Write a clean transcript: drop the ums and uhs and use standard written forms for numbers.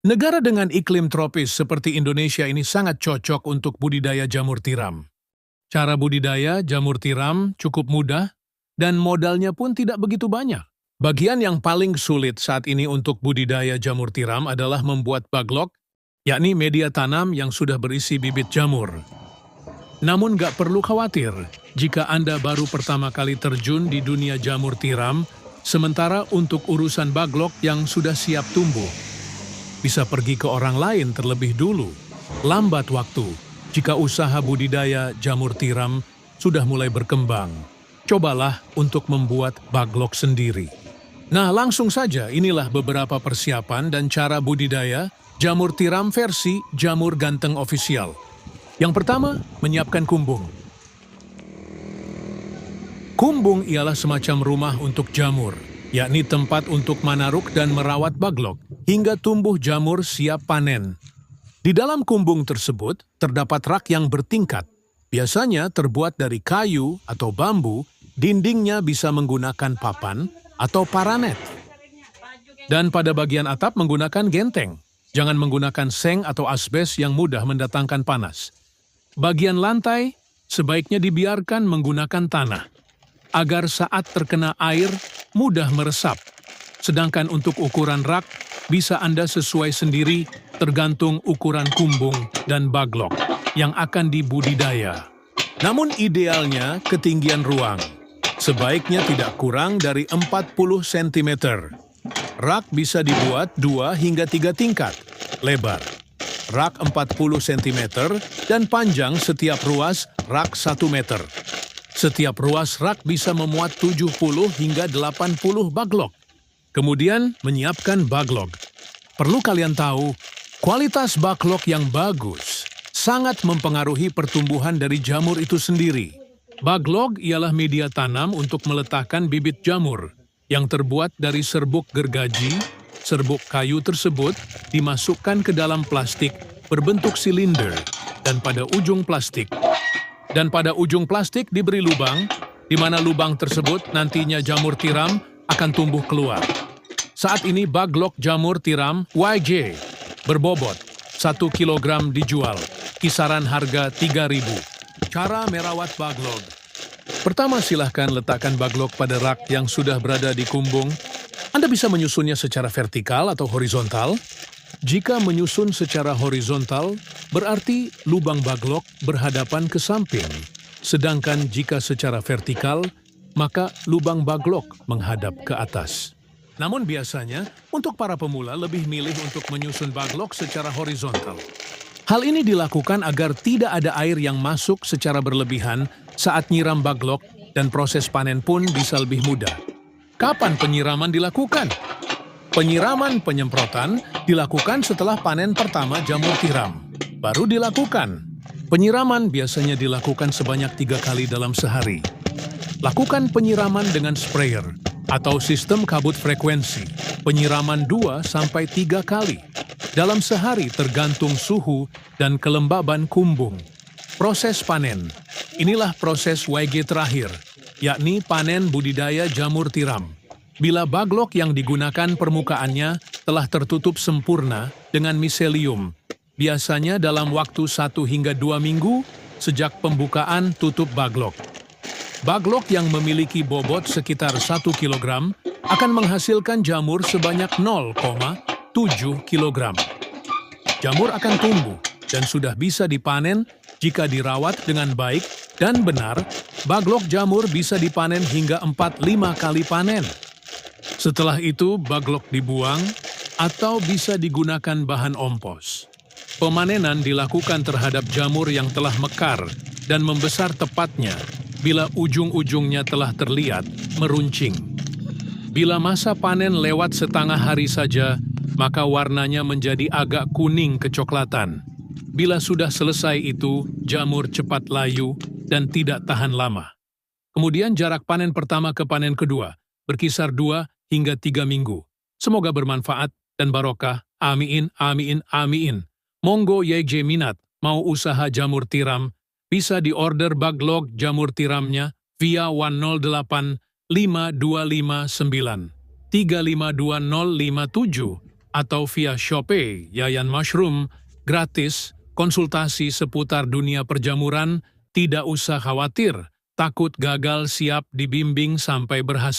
Negara dengan iklim tropis seperti Indonesia ini sangat cocok untuk budidaya jamur tiram. Cara budidaya jamur tiram cukup mudah dan modalnya pun tidak begitu banyak. Bagian yang paling sulit saat ini untuk budidaya jamur tiram adalah membuat baglok, yakni media tanam yang sudah berisi bibit jamur. Namun nggak perlu khawatir jika Anda baru pertama kali terjun di dunia jamur tiram, sementara untuk urusan baglok yang sudah siap tumbuh, bisa pergi ke orang lain terlebih dulu. Lambat waktu jika usaha budidaya jamur tiram sudah mulai berkembang. Cobalah untuk membuat baglok sendiri. Nah, langsung saja inilah beberapa persiapan dan cara budidaya jamur tiram versi Jamur Ganteng Official. Yang pertama, menyiapkan kumbung. Kumbung ialah semacam rumah untuk jamur, yakni tempat untuk manaruk dan merawat baglok hingga tumbuh jamur siap panen. Di dalam kumbung tersebut terdapat rak yang bertingkat, biasanya terbuat dari kayu atau bambu, dindingnya bisa menggunakan papan atau paranet. Dan pada bagian atap menggunakan genteng, jangan menggunakan seng atau asbes yang mudah mendatangkan panas. Bagian lantai sebaiknya dibiarkan menggunakan tanah, agar saat terkena air mudah meresap. Sedangkan untuk ukuran rak, bisa Anda sesuai sendiri tergantung ukuran kumbung dan baglok yang akan dibudidaya. Namun idealnya ketinggian ruang sebaiknya tidak kurang dari 40 cm. Rak bisa dibuat 2 hingga 3 tingkat lebar. Rak 40 cm dan panjang setiap ruas rak 1 meter. Setiap ruas rak bisa memuat 70 hingga 80 baglok. Kemudian menyiapkan baglok. Perlu kalian tahu, kualitas baglok yang bagus sangat mempengaruhi pertumbuhan dari jamur itu sendiri. Baglok ialah media tanam untuk meletakkan bibit jamur yang terbuat dari serbuk gergaji. Serbuk kayu tersebut dimasukkan ke dalam plastik berbentuk silinder dan pada ujung plastik diberi lubang, di mana lubang tersebut nantinya jamur tiram akan tumbuh keluar. Saat ini baglok jamur tiram YJ berbobot 1 kg dijual, kisaran harga 3.000. Cara merawat baglok. Pertama, silahkan letakkan baglok pada rak yang sudah berada di kumbung. Anda bisa menyusunnya secara vertikal atau horizontal. Jika menyusun secara horizontal, berarti lubang baglok berhadapan ke samping. Sedangkan jika secara vertikal, maka lubang baglok menghadap ke atas. Namun biasanya, untuk para pemula lebih milih untuk menyusun baglok secara horizontal. Hal ini dilakukan agar tidak ada air yang masuk secara berlebihan saat nyiram baglok dan proses panen pun bisa lebih mudah. Kapan penyiraman dilakukan? Penyiraman penyemprotan dilakukan setelah panen pertama jamur tiram. Baru dilakukan. Penyiraman biasanya dilakukan sebanyak 3 kali dalam sehari. Lakukan penyiraman dengan sprayer atau sistem kabut frekuensi. Penyiraman 2-3 kali dalam sehari tergantung suhu dan kelembaban kumbung. Proses panen. Inilah proses YG terakhir, yakni panen budidaya jamur tiram. Bila baglok yang digunakan permukaannya telah tertutup sempurna dengan miselium, biasanya dalam waktu 1 hingga 2 minggu sejak pembukaan tutup baglok. Baglok yang memiliki bobot sekitar 1 kg akan menghasilkan jamur sebanyak 0,7 kg. Jamur akan tumbuh dan sudah bisa dipanen jika dirawat dengan baik dan benar. Baglok jamur bisa dipanen hingga 4-5 kali panen. Setelah itu, baglok dibuang atau bisa digunakan bahan ompos. Pemanenan dilakukan terhadap jamur yang telah mekar dan membesar tepatnya bila ujung-ujungnya telah terlihat meruncing. Bila masa panen lewat setengah hari saja, maka warnanya menjadi agak kuning kecoklatan. Bila sudah selesai itu, jamur cepat layu dan tidak tahan lama. Kemudian jarak panen pertama ke panen kedua berkisar 2 hingga 3 minggu. Semoga bermanfaat dan barokah. Amin, amin, amin. Monggo YJ minat mau usaha jamur tiram, bisa diorder baglok jamur tiramnya via 108 5259 352057 atau via Shopee Yayan Mushroom, gratis, konsultasi seputar dunia perjamuran, tidak usah khawatir, takut gagal siap dibimbing sampai berhasil.